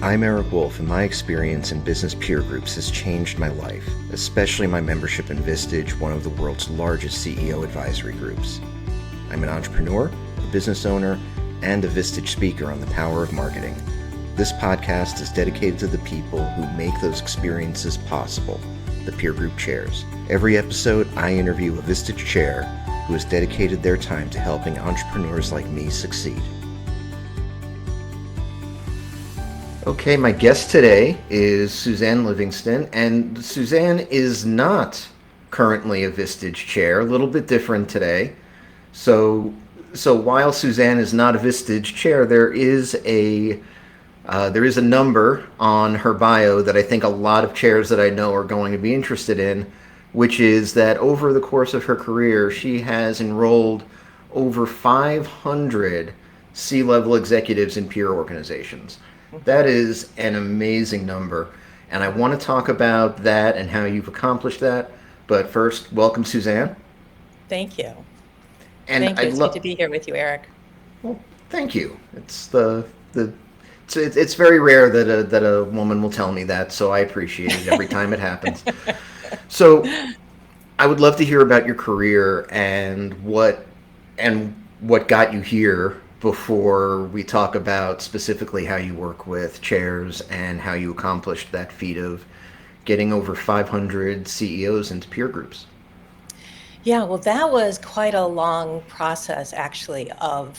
I'm Eric Wolf, and my experience in business peer groups has changed my life, especially my membership in Vistage, one of the world's largest CEO advisory groups. I'm an entrepreneur, a business owner, and a Vistage speaker on the power of marketing. This podcast is dedicated to the people who make those experiences possible, the peer group chairs. Every episode, I interview a Vistage chair who has dedicated their time to helping entrepreneurs like me succeed. Okay, my guest today is Suzanne Livingston, and Suzanne is not currently a Vistage chair, a little bit different today. So while Suzanne is not a Vistage chair, there is a number on her bio that I think a lot of chairs that I know are going to be interested in, which is that over the course of her career, she has enrolled over 500 C-level executives in peer organizations. That is an amazing number, and I want to talk about that and how you've accomplished that. But first, welcome, Suzanne. Thank you. And Thank you. It's good to be here with you, Eric. Well, thank you. It's it's very rare that a woman will tell me that, so I appreciate it every time it happens. So, I would love to hear about your career and what got you here before we talk about specifically how you work with chairs and how you accomplished that feat of getting over 500 CEOs into peer groups. Yeah, well, that was quite a long process, actually. I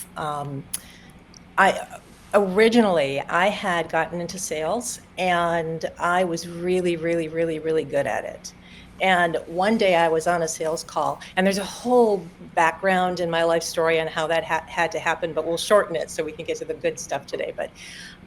I had gotten into sales, and I was really, really, really, really good at it. And one day I was on a sales call, and there's a whole background in my life story on how that had to happen, but we'll shorten it so we can get to the good stuff today. But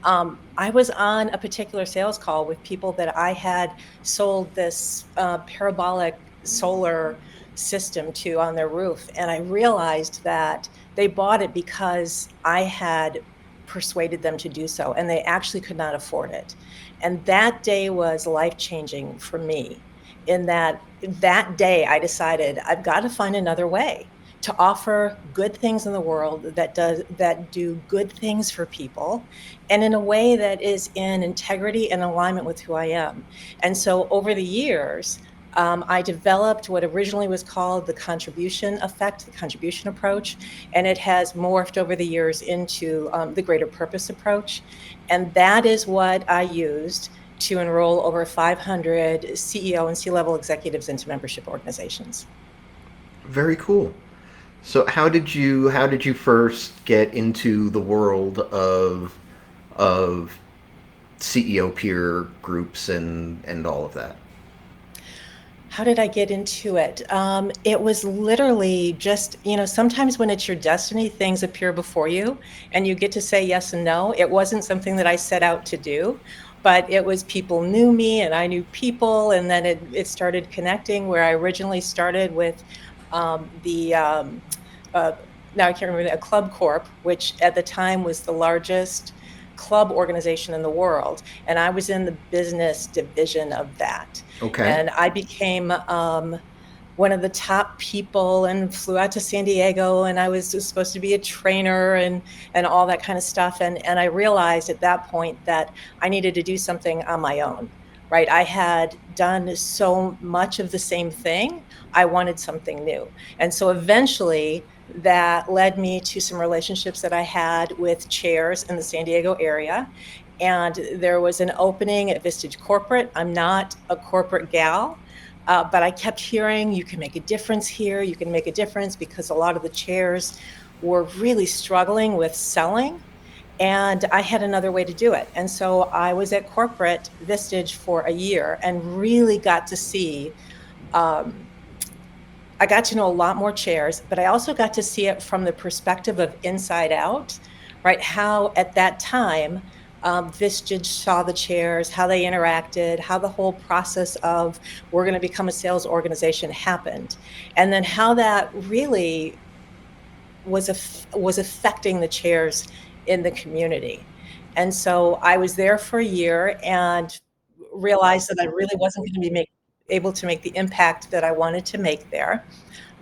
I was on a particular sales call with people that I had sold this parabolic solar system to on their roof. And I realized that they bought it because I had persuaded them to do so, and they actually could not afford it. And that day was life-changing for me, in that day I decided I've got to find another way to offer good things in the world that do good things for people, and in a way that is in integrity and alignment with who I am. And so over the years, I developed what originally was called the contribution effect, the contribution approach, and it has morphed over the years into the greater purpose approach. And that is what I used to enroll over 500 CEO and C-level executives into membership organizations. Very cool. So how did you first get into the world of CEO peer groups and all of that? How did I get into it? It was literally just, sometimes when it's your destiny, things appear before you and you get to say yes and no. It wasn't something that I set out to do, but it was people knew me and I knew people, and then it started connecting, where I originally started with now I can't remember, a Club Corp, which at the time was the largest club organization in the world, and I was in the business division of that. Okay. And I became one of the top people and flew out to San Diego, and I was supposed to be a trainer and all that kind of stuff. And I realized at that point that I needed to do something on my own, right? I had done so much of the same thing. I wanted something new. And so eventually that led me to some relationships that I had with chairs in the San Diego area. And there was an opening at Vistage Corporate. I'm not a corporate gal, but I kept hearing, you can make a difference here, you can make a difference, because a lot of the chairs were really struggling with selling. And I had another way to do it. And so I was at corporate Vistage for a year and really got to see, I got to know a lot more chairs, but I also got to see it from the perspective of inside out, right? How at that time, Vistage saw the chairs, how they interacted, how the whole process of we're going to become a sales organization happened, and then how that really was affecting the chairs in the community. And so I was there for a year and realized that I really wasn't going to be able to make the impact that I wanted to make there.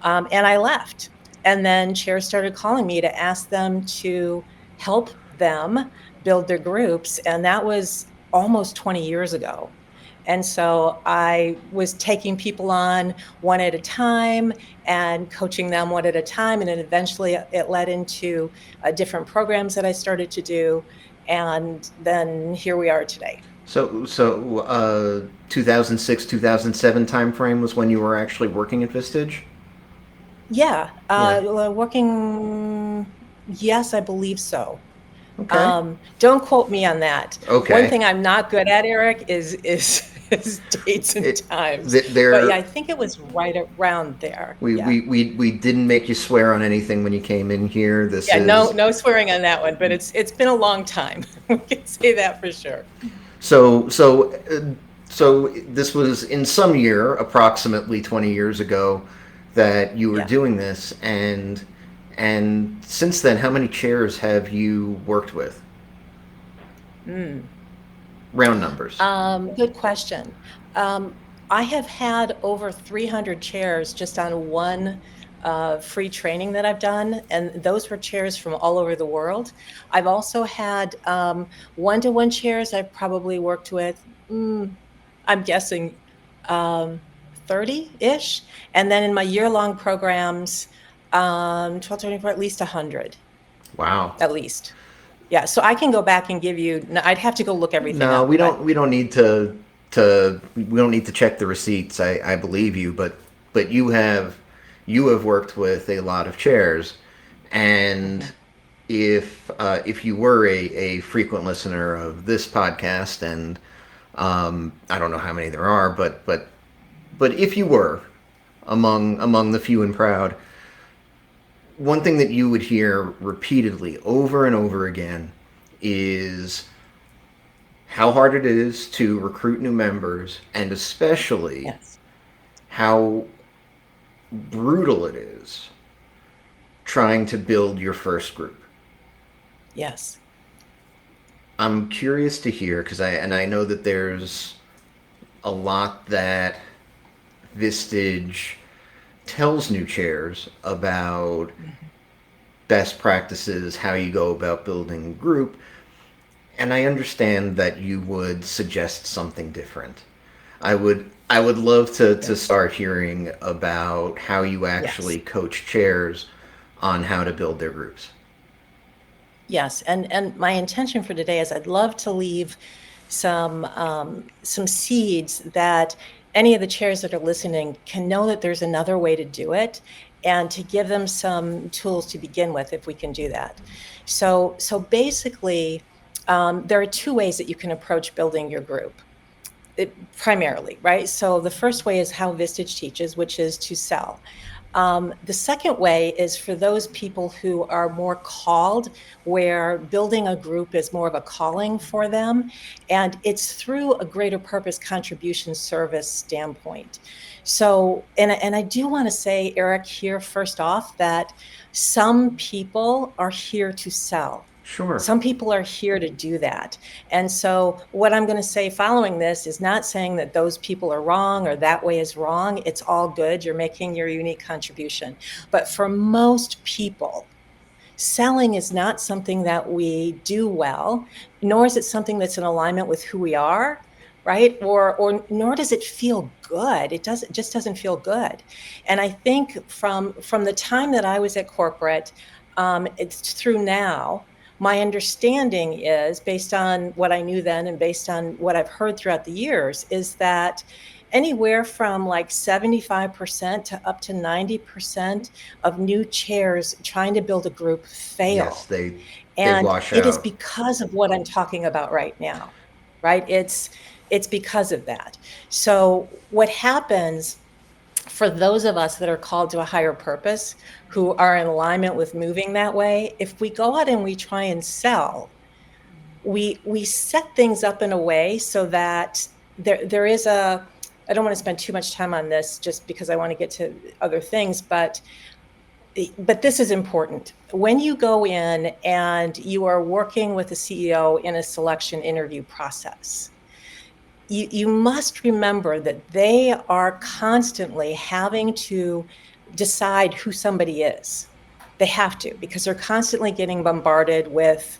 And I left. And then chairs started calling me to ask them to help them build their groups. And that was almost 20 years ago. And so I was taking people on one at a time and coaching them one at a time. And then eventually it led into different programs that I started to do. And then here we are today. So 2006, 2007 timeframe was when you were actually working at Vistage? Yeah, Yeah. working, yes, I believe so. Okay. Don't quote me on that. One Okay. thing I'm not good at, Eric, is dates and It, times. But yeah, there, I think it was right around there. we, Yeah. we, we, we didn't make you swear on anything when you came in here. This Yeah, no, is no swearing on that one, but it's been a long time. We can say that for sure. so so so. This was in some year, approximately 20 years ago, that you were Yeah. doing this, and since then, how many chairs have you worked with? Mm. Round numbers. Good question. Um, I have had over 300 chairs just on one free training that I've done, and those were chairs from all over the world. I've also had one-to-one chairs I've probably worked with, I'm guessing 30-ish. And then in my year-long programs, 12, 24, at least 100, Wow. at least. Yeah, so I can go back and give you, I'd have to go look everything No, up, we but don't. We don't need to. We don't need to check the receipts. I believe you, but you have worked with a lot of chairs, and mhm, if you were a frequent listener of this podcast, and I don't know how many there are, but if you were among the few and proud, one thing that you would hear repeatedly over and over again is how hard it is to recruit new members, and especially yes, how brutal it is trying to build your first group. yes. I'm curious to hear because I know that there's a lot that Vistage tells new chairs about Mhm. best practices, how you go about building a group, and I understand that you would suggest something different. I would love to Yes, start hearing about how you actually yes, coach chairs on how to build their groups. yes. And my intention for today is I'd love to leave some seeds that any of the chairs that are listening can know that there's another way to do it, and to give them some tools to begin with if we can do that. So basically, there are two ways that you can approach building your group. Primarily, right? So the first way is how Vistage teaches, which is to sell. The second way is for those people who are more called, where building a group is more of a calling for them, and it's through a greater purpose contribution service standpoint. So, and I do want to say, Eric, here first off, that some people are here to sell. Sure. Some people are here to do that. And so, what I'm going to say following this is not saying that those people are wrong or that way is wrong. It's all good. You're making your unique contribution. But for most people, selling is not something that we do well, nor is it something that's in alignment with who we are, right? Or nor does it feel good. It just doesn't feel good. And I think from the time that I was at corporate, it's through now, my understanding is, based on what I knew then and based on what I've heard throughout the years, is that anywhere from like 75% to up to 90% of new chairs trying to build a group Yes, fail. they And wash it is out. because of what I'm talking about right now, right? It's because of that. So what happens for those of us that are called to a higher purpose, who are in alignment with moving that way, if we go out and we try and sell, we set things up in a way so that there is a, I don't want to spend too much time on this just because I want to get to other things, but this is important. When you go in and you are working with a CEO in a selection interview process, you must remember that they are constantly having to decide who somebody is. They have to, because they're constantly getting bombarded with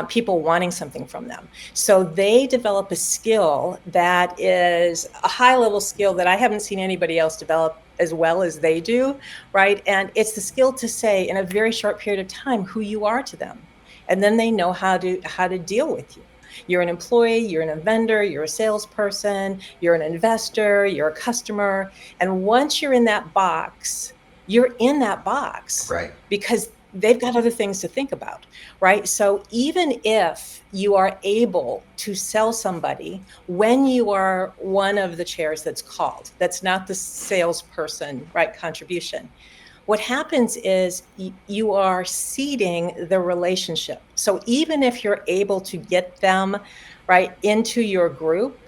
people wanting something from them. So they develop a skill that is a high-level skill that I haven't seen anybody else develop as well as they do, right? And it's the skill to say in a very short period of time who you are to them. And then they know how to deal with you. You're an employee, you're a vendor, you're a salesperson, you're an investor, you're a customer. And once you're in that box, you're in that box Right. because they've got other things to think about, right? So even if you are able to sell somebody when you are one of the chairs that's called, that's not the salesperson, right, contribution, what happens is you are seeding the relationship. So even if you're able to get them right into your group,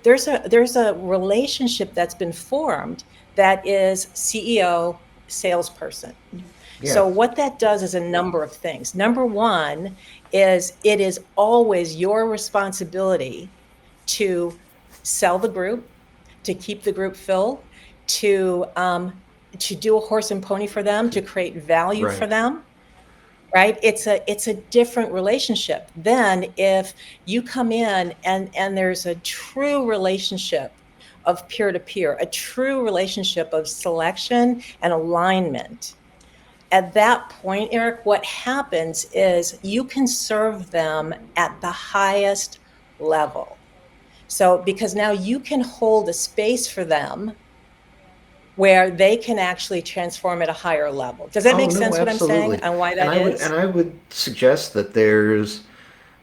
there's a relationship that's been formed that is CEO salesperson. Yeah. So what that does is a number of things. Number one is it is always your responsibility to sell the group, to keep the group filled, to do a horse and pony for them, to create value for Right. them, right? It's a different relationship than if you come in and there's a true relationship of peer to peer, a true relationship of selection and alignment. At that point, Eric, what happens is you can serve them at the highest level. So, because now you can hold a space for them where they can actually transform at a higher level. Does that Oh make no, sense what I'm saying absolutely. and why And that I would and is? I would suggest that there's,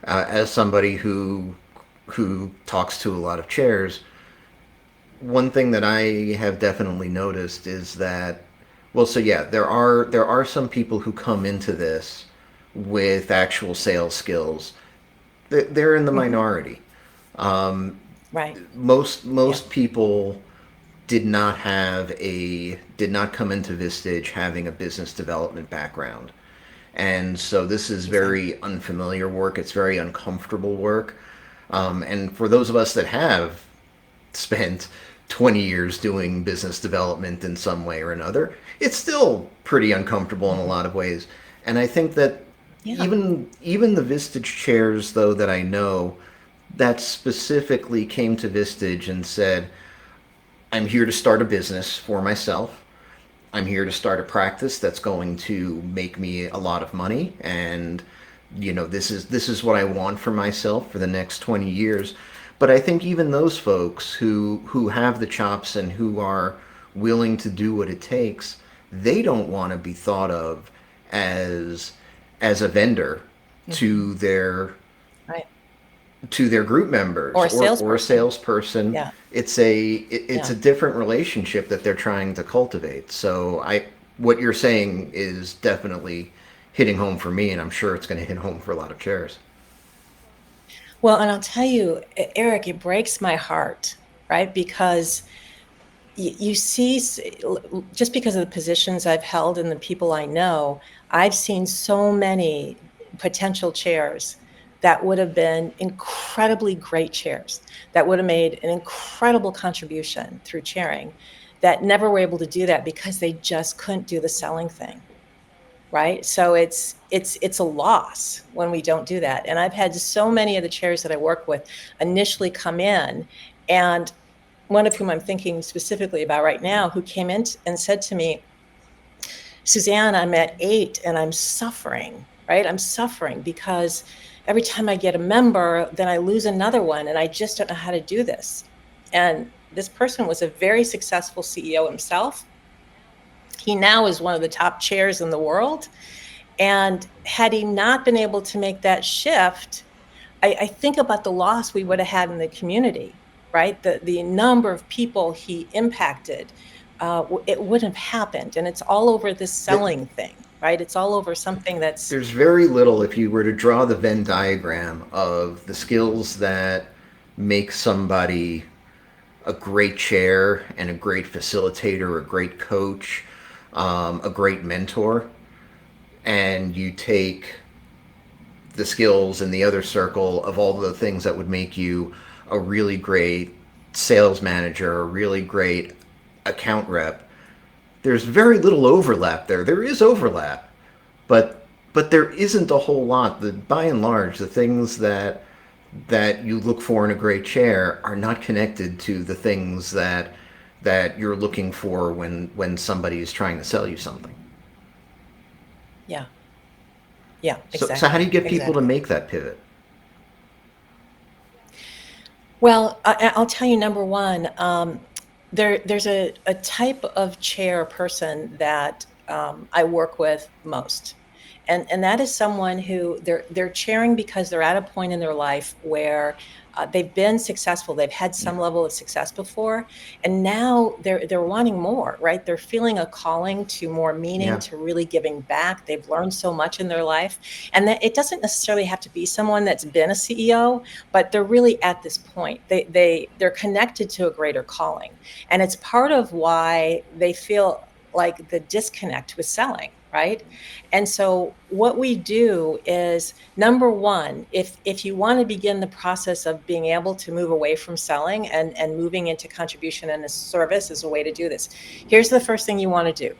as somebody who talks to a lot of chairs, one thing that I have definitely noticed is that, well, so yeah, there are some people who come into this with actual sales skills. They're in the Hmm. minority. Um, Right. most Yeah. most people did not come into Vistage having a business development background. And so this is Exactly. very unfamiliar work. It's very uncomfortable work. And for those of us that have spent 20 years doing business development in some way or another, it's still pretty uncomfortable in a Hmm. lot of ways. And I think that Yeah. even the Vistage chairs, though, that I know that specifically came to Vistage and said, I'm here to start a business for myself. I'm here to start a practice that's going to make me a lot of money, and this is what I want for myself for the next 20 years. But I think even those folks who have the chops and who are willing to do what it takes, they don't want to be thought of as as a vendor Hmm. to their Right. to their group members Or a or a salesperson. salesperson. Yeah. It's Yeah. a different relationship that they're trying to cultivate. So I what you're saying is definitely hitting home for me, and I'm sure it's going to hit home for a lot of chairs. Well, and I'll tell you, Eric, it breaks my heart, right? Because you see, just because of the positions I've held and the people I know, I've seen so many potential chairs that would have been incredibly great chairs, that would have made an incredible contribution through chairing, that never were able to do that because they just couldn't do the selling thing. Right? So it's a loss when we don't do that. And I've had so many of the chairs that I work with initially come in, and one of whom I'm thinking specifically about right now, who came in and said to me, Suzanne, I'm at 8 and I'm suffering, right? I'm suffering because every time I get a member, then I lose another one, and I just don't know how to do this. And this person was a very successful CEO himself. He now is one of the top chairs in the world. And had he not been able to make that shift, I think about the loss we would have had in the community, right? The number of people he impacted, it wouldn't have happened. And it's all over this Th- selling thing, right? It's all over something that's There's very little, if you were to draw the Venn diagram of the skills that make somebody a great chair and a great facilitator, a great coach, a great mentor, and you take the skills in the other circle of all the things that would make you a really great sales manager, a really great account rep. There's very little overlap there. There is overlap, but but there isn't a whole lot. By and large, the things that you look for in a great chair are not connected to the things that you're looking for when somebody is trying to sell you something. Yeah. Yeah, So how do you exactly. get people to Exactly. make that pivot? Well, I'll tell you, number one, there's a type of chair person that I work with most. And that is someone who they're chairing because they're at a point in their life where they've been successful, they've had Yeah. some level of success before, and now they're wanting more, right? They're feeling a calling to more meaning, Yeah. to really giving back. They've learned so much in their life, and that it doesn't necessarily have to be someone that's been a CEO, but they're really at this point. They're connected to a greater calling, and it's part of why they feel like the disconnect with selling, right? And so what we do is, number one, if you want to begin the process of being able to move away from selling and moving into contribution and a service is a way to do this. Here's the first thing you want to do.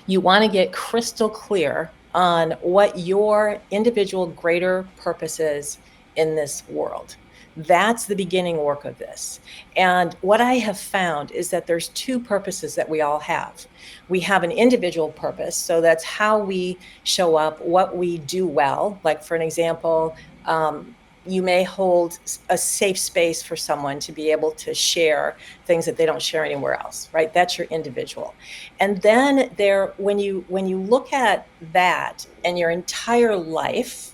You want to get crystal clear on what your individual greater purpose is in this world. That's the beginning work of this. And what I have found is that there's two purposes that we all have. We have an individual purpose. So that's how we show up, what we do well. Like, for an example, you may hold a safe space for someone to be able to share things that they don't share anywhere else, right? That's your individual. And then when you look at that and your entire life,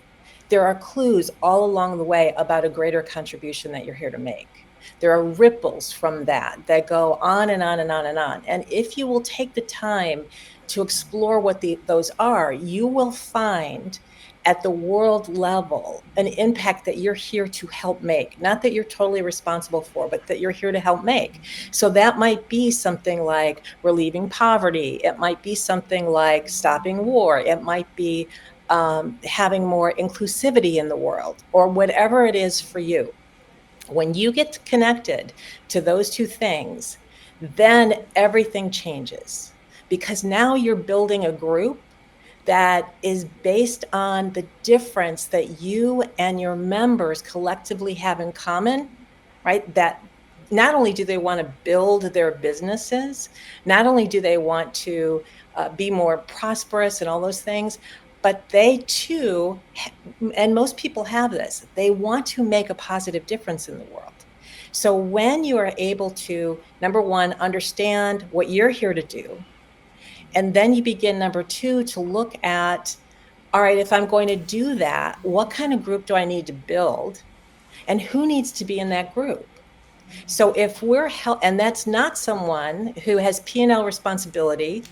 there are clues all along the way about a greater contribution that you're here to make. There are ripples from that go on and on and on and on. And if you will take the time to explore what those are, you will find at the world level an impact that you're here to help make, not that you're totally responsible for, but that you're here to help make. So that might be something like relieving poverty. It might be something like stopping war. It might be having more inclusivity in the world, or whatever it is for you. When you get connected to those two things, then everything changes, because now you're building a group that is based on the difference that you and your members collectively have in common, right? That not only do they want to build their businesses, not only do they want to be more prosperous and all those things, but they too, and most people have this, they want to make a positive difference in the world. So when you are able to, number one, understand what you're here to do, and then you begin, number two, to look at, all right, if I'm going to do that, what kind of group do I need to build? And who needs to be in that group? So if and that's not someone who has P&L responsibility,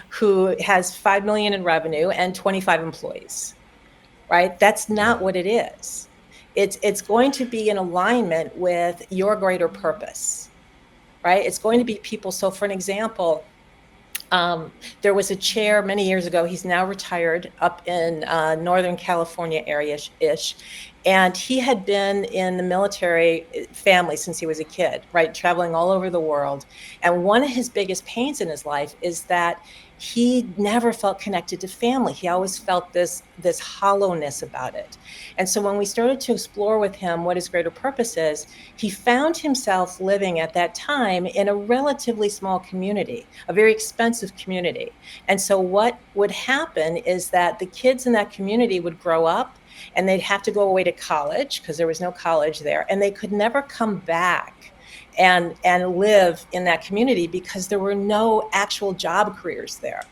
who has 5 million in revenue and 25 employees, right? That's not what it is. It's going to be in alignment with your greater purpose, right? It's going to be people. So for an example, there was a chair many years ago. He's now retired, up in Northern California area-ish. And he had been in the military family since he was a kid, right? Traveling all over the world. And one of his biggest pains in his life is that he never felt connected to family. He always felt this hollowness about it. And so when we started to explore with him what his greater purpose is, he found himself living at that time in a relatively small community, a very expensive community. And so what would happen is that the kids in that community would grow up and they'd have to go away to college because there was no college there, and they could never come back and live in that community because there were no actual job careers there.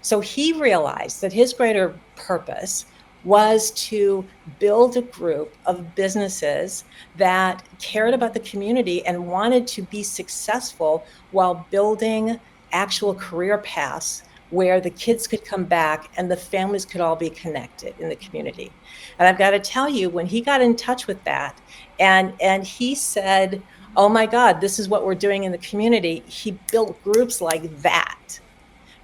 So he realized that his greater purpose was to build a group of businesses that cared about the community and wanted to be successful while building actual career paths where the kids could come back and the families could all be connected in the community. And I've got to tell you, when he got in touch with that, and he said, oh my God, this is what we're doing in the community, he built groups like that.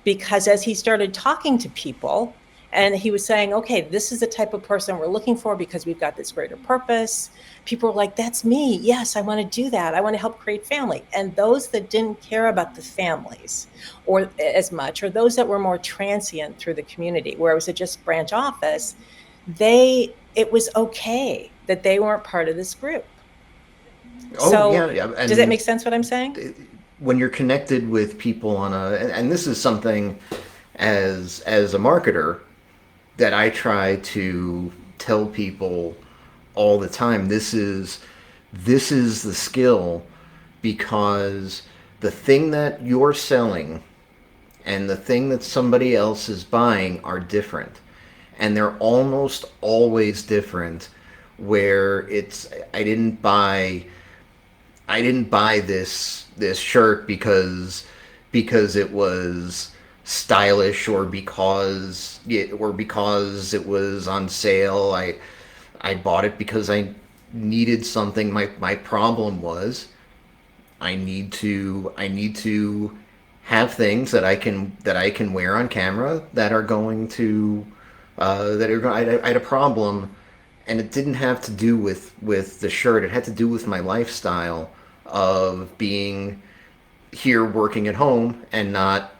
Because as he started talking to people And he was saying, okay, this is the type of person we're looking for because we've got this greater purpose. People were like, that's me. Yes, I want to do that. I want to help create family. And those that didn't care about the families or as much, or those that were more transient through the community, where it was a just branch office, it was okay that they weren't part of this group. Oh So yeah, yeah. does that And make sense what I'm saying? when you're connected with people on a, and this is something as a marketer that I try to tell people all the time. This is the skill, because the thing that you're selling and the thing that somebody else is buying are different, and they're almost always different. Where it's, I didn't buy this shirt because it was stylish, or because it was on sale. I bought it because I needed something. My problem was, I need to have things that I can wear on camera that are going to that are I had a problem, and it didn't have to do with the shirt. It had to do with my lifestyle of being here working at home and not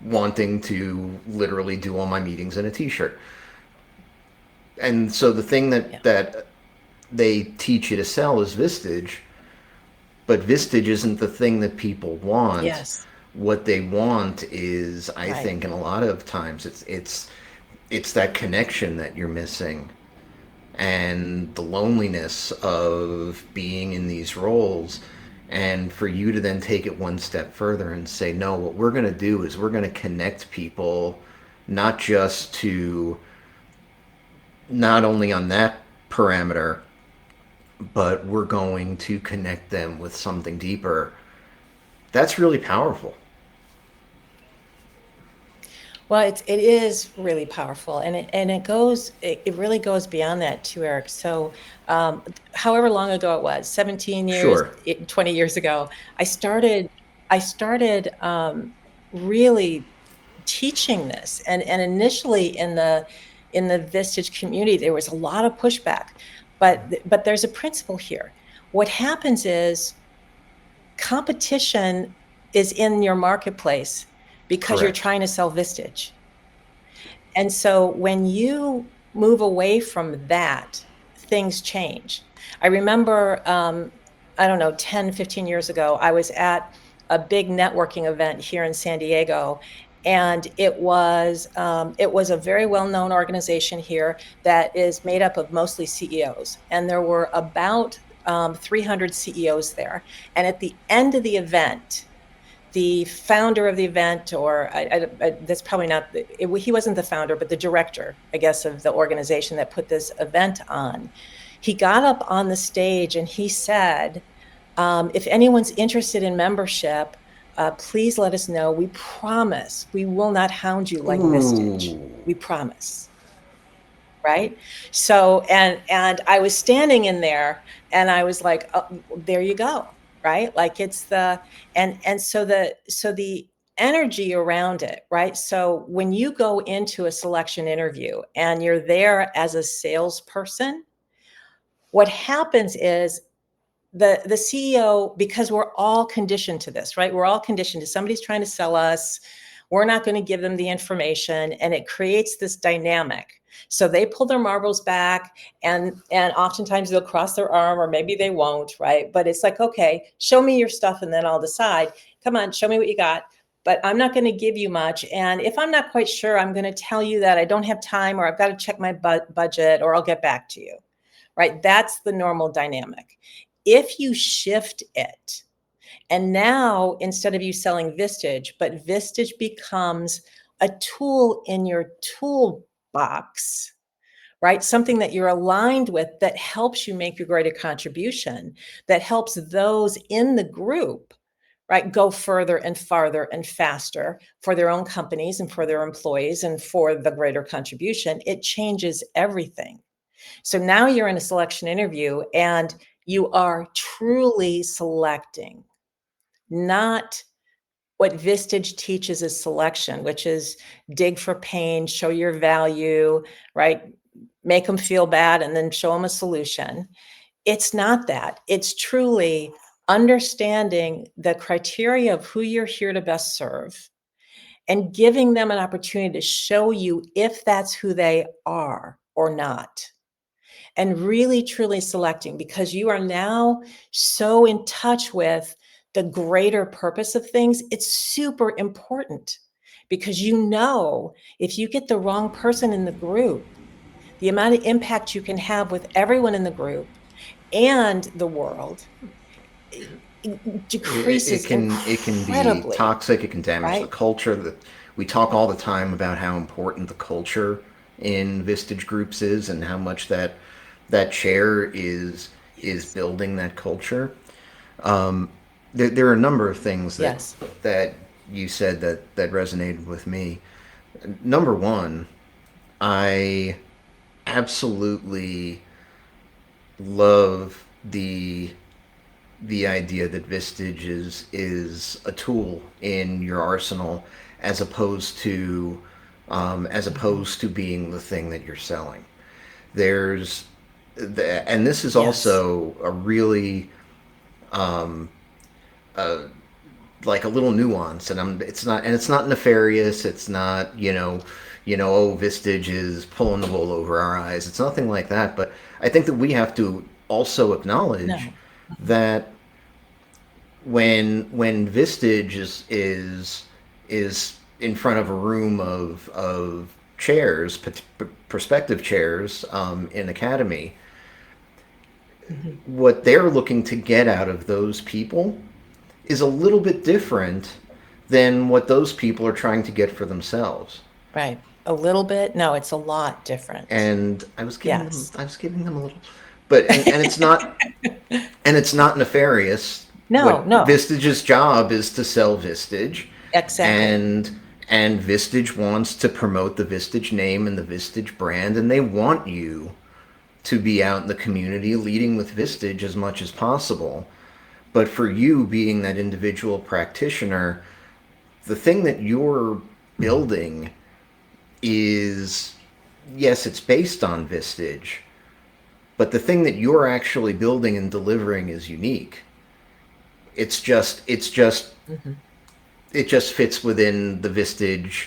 wanting to literally do all my meetings in a t-shirt. And so the thing Yeah. that they teach you to sell is Vistage, but Vistage isn't the thing that people want. Yes. What they want is, I Right. think, in a lot of times, it's that connection that you're missing, and the loneliness of being in these roles. And for you to then take it one step further and say, no, what we're going to do is we're going to connect people, not just to, not only on that parameter, but we're going to connect them with something deeper. That's really powerful. Well, it is really powerful, and it really goes beyond that too, Eric. So, however long ago it was, 17 years, Sure. 20 years ago, I started really teaching this, and initially in the Vistage community, there was a lot of pushback, but there's a principle here. What happens is competition is in your marketplace because you're Correct. trying to sell Vistage. And so when you move away from that, things change. I remember, I don't know, 10, 15 years ago, I was at a big networking event here in San Diego. And it was a very well-known organization here that is made up of mostly CEOs. And there were about 300 CEOs there. And at the end of the event, the founder of the event, or that's probably not, he wasn't the founder, but the director, I guess, of the organization that put this event on. He got up on the stage and he said, if anyone's interested in membership, please let us know. We promise we will not hound you like Vistage. Ooh. We promise. Right. So, and I was standing in there and I was like, oh, there you go. Right. Like it's and so the energy around it. Right. So when you go into a selection interview and you're there as a salesperson, what happens is the CEO, because we're all conditioned to this, right? We're all conditioned to somebody's trying to sell us. We're not going to give them the information, and it creates this dynamic. So they pull their marbles back, and oftentimes they'll cross their arm, or maybe they won't, right? But it's like, okay, show me your stuff, and then I'll decide. Come on, show me what you got. But I'm not going to give you much. And if I'm not quite sure, I'm going to tell you that I don't have time, or I've got to check my budget, or I'll get back to you, right? That's the normal dynamic. If you shift it, and now instead of you selling Vistage, but Vistage becomes a tool in your toolbox, right? Something that you're aligned with that helps you make your greater contribution, that helps those in the group, right, go further and farther and faster for their own companies and for their employees and for the greater contribution. It changes everything. So now you're in a selection interview and you are truly selecting, not what Vistage teaches is selection, which is dig for pain, show your value, right? Make them feel bad and then show them a solution. It's not that. It's truly understanding the criteria of who you're here to best serve and giving them an opportunity to show you if that's who they are or not. And really truly selecting, because you are now so in touch with the greater purpose of things. It's super important because if you get the wrong person in the group, the amount of impact you can have with everyone in the group and the world decreases It can be incredibly, toxic. It can damage the right? culture. That we talk all the time about how important the culture in Vistage groups is, and how much that chair is building that culture. There are a number of things Yes. that you said that resonated with me. Number one, I absolutely love the idea that Vistage is a tool in your arsenal, as Mhm. opposed to being the thing that you're selling. There's and this is Yes. also a really um, uh, like a little nuance, and it's not nefarious. It's not, oh, Vistage is pulling the wool over our eyes. It's nothing like that. But I think that we have to also acknowledge No. Mhm. that when Vistage is in front of a room of chairs, prospective chairs, in academy, Mhm. what they're looking to get out of those people is a little bit different than what those people are trying to get for themselves. Right. A little bit? No, it's a lot different. And Yes. I was giving them a little, but and it's not nefarious. No, What no, Vistage's job is to sell Vistage, exactly. and Vistage wants to promote the Vistage name and the Vistage brand, and they want you to be out in the community leading with Vistage as much as possible. But for you, being that individual practitioner, the thing that you're building is, yes, it's based on Vistage, but the thing that you're actually building and delivering is unique. It's just Mhm. it just fits within the Vistage.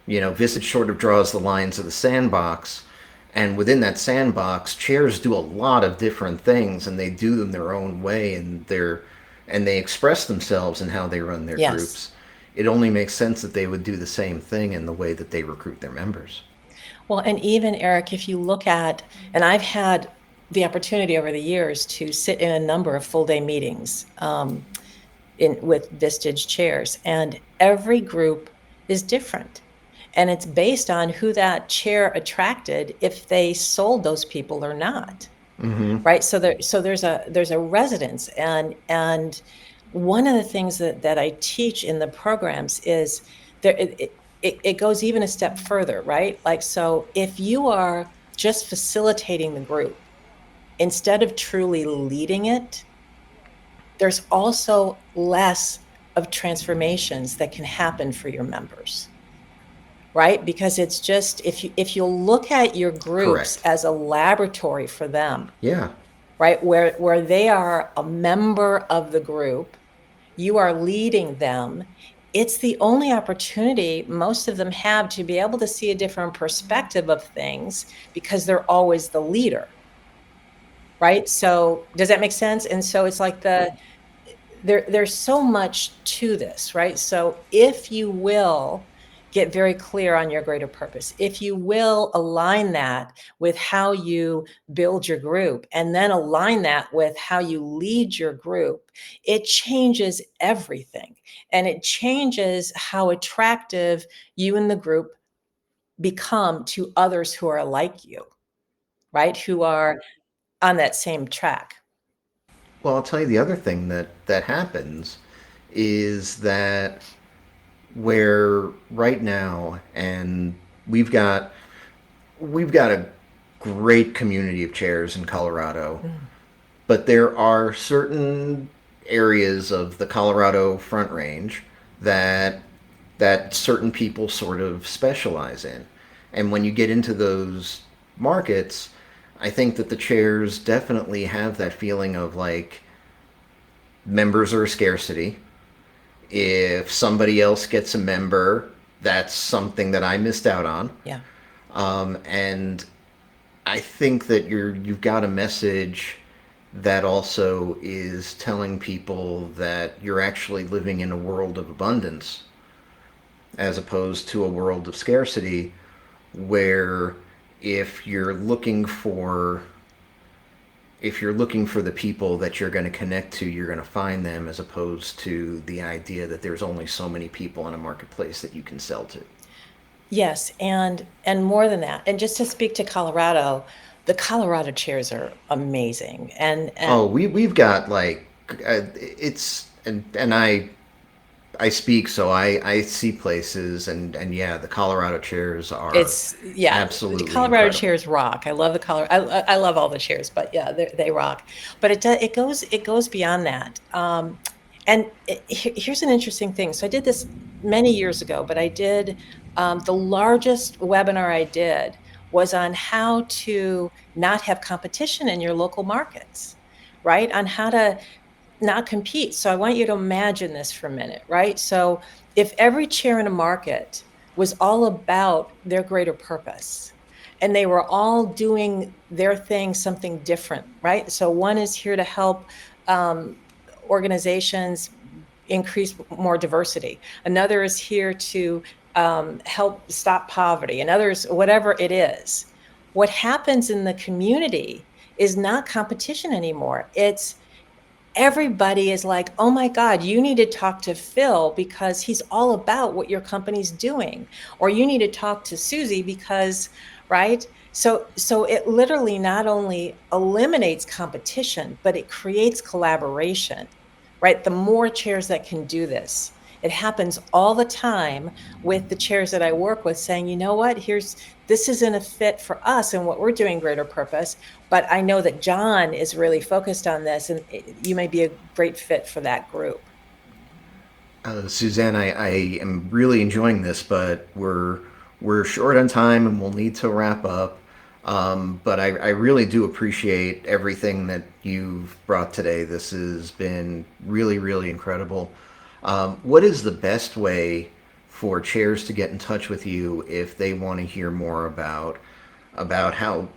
Vistage sort of draws the lines of the sandbox, and within that sandbox, chairs do a lot of different things, and they do them their own way, and they express themselves in how they run their Yes. groups. It only makes sense that they would do the same thing in the way that they recruit their members. Well, and even Eric, if you look at, and I've had the opportunity over the years to sit in a number of full day meetings with Vistage chairs, and every group is different. And it's based on who that chair attracted, if they sold those people or not. Mm-hmm. Right. So there's a resonance. And one of the things that I teach in the programs is there, it goes even a step further, right? Like, so if you are just facilitating the group instead of truly leading it, there's also less of transformations that can happen for your members, right? Because it's just, if you look at your groups Correct. as a laboratory for them, Yeah. right, where they are a member of the group, you are leading them. It's the only opportunity most of them have to be able to see a different perspective of things, because they're always the leader, right? So does that make sense? And so it's like there's so much to this, right? So if you will get very clear on your greater purpose, if you will align that with how you build your group, and then align that with how you lead your group, it changes everything. And it changes how attractive you and the group become to others who are like you, right? Who are on that same track. Well, I'll tell you the other thing that happens is that where right now, and we've got we've got a great community of chairs in Colorado, Mm. but there are certain areas of the Colorado Front Range that certain people sort of specialize in. And when you get into those markets, I think that the chairs definitely have that feeling of like members are a scarcity. If somebody else gets a member, that's something that I missed out on. Yeah. And I think that you've got a message that also is telling people that you're actually living in a world of abundance as opposed to a world of scarcity where if you're looking for the people that you're going to connect to, you're going to find them, as opposed to the idea that there's only so many people in a marketplace that you can sell to. Yes, and more than that, and just to speak to Colorado, the Colorado chairs are amazing. And Oh, we've got like it's and I speak, so I see places, and yeah, the Colorado chairs are it's, yeah, the absolutely Colorado incredible. chairs rock. I love the Colorado. I love all the chairs, but yeah, they rock. But it goes beyond that. And here's an interesting thing. So I did this many years ago, but I did the largest webinar I did was on how to not have competition in your local markets, right? On how to not compete. So I want you to imagine this for a minute, right? So if every chair in a market was all about their greater purpose and they were all doing their thing, something different, right? So one is here to help organizations increase more diversity. Another is here to help stop poverty. Another is whatever it is. What happens in the community is not competition anymore. It's everybody is like, oh my God, you need to talk to Phil because he's all about what your company's doing. Or you need to talk to Susie because, right? So it literally not only eliminates competition, but it creates collaboration, right? The more chairs that can do this. It happens all the time with the chairs that I work with saying, you know what, this isn't a fit for us and what we're doing greater purpose, but I know that John is really focused on this and you may be a great fit for that group. Suzanne, I am really enjoying this, but we're short on time and we'll need to wrap up. But I really do appreciate everything that you've brought today. This has been really, really incredible. What is the best way for chairs to get in touch with you if they want to hear more about how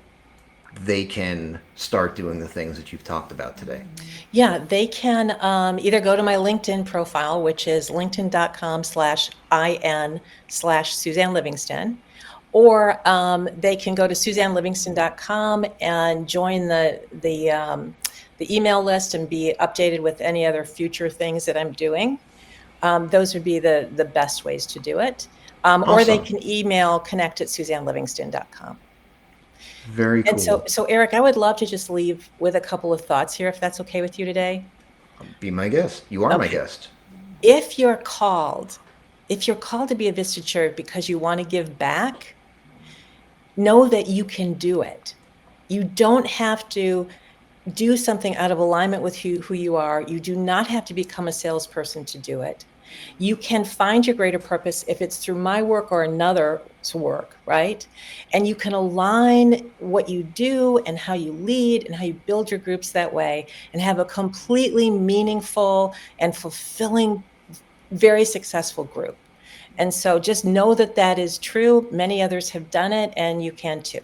they can start doing the things that you've talked about today? Yeah, they can either go to my LinkedIn profile, which is linkedin.com/IN/Suzanne Livingston, or they can go to SuzanneLivingston.com and join the email list and be updated with any other future things that I'm doing. Those would be the best ways to do it. Or they Awesome. can email connect@SuzanneLivingston.com. Very And cool. so Eric, I would love to just leave with a couple of thoughts here, if that's okay with you today. Be my guest. You are my Okay. guest. If you're called, if you're called to be a Vistage Chair because you want to give back, know that you can do it. You don't have to do something out of alignment with who you are. You do not have to become a salesperson to do it. You can find your greater purpose if it's through my work or another's work, right? And you can align what you do and how you lead and how you build your groups that way and have a completely meaningful and fulfilling, very successful group. And so just know that that is true. Many others have done it and you can too.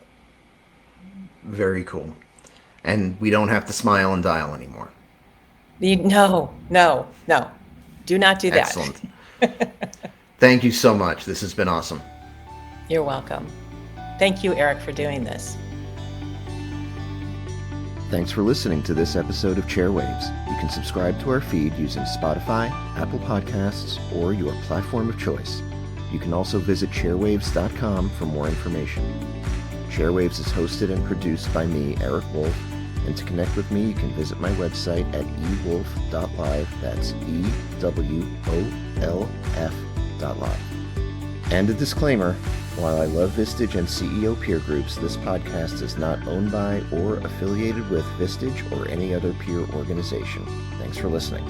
Very cool. And we don't have to smile and dial anymore. No, no, no. Do not do that. Excellent. Thank you so much. This has been awesome. You're welcome. Thank you, Eric, for doing this. Thanks for listening to this episode of Chairwaves. You can subscribe to our feed using Spotify, Apple Podcasts, or your platform of choice. You can also visit chairwaves.com for more information. Chairwaves is hosted and produced by me, Eric Wolf, and to connect with me, you can visit my website at ewolf.live. That's EWOLF.live. And a disclaimer, while I love Vistage and CEO peer groups, this podcast is not owned by or affiliated with Vistage or any other peer organization. Thanks for listening.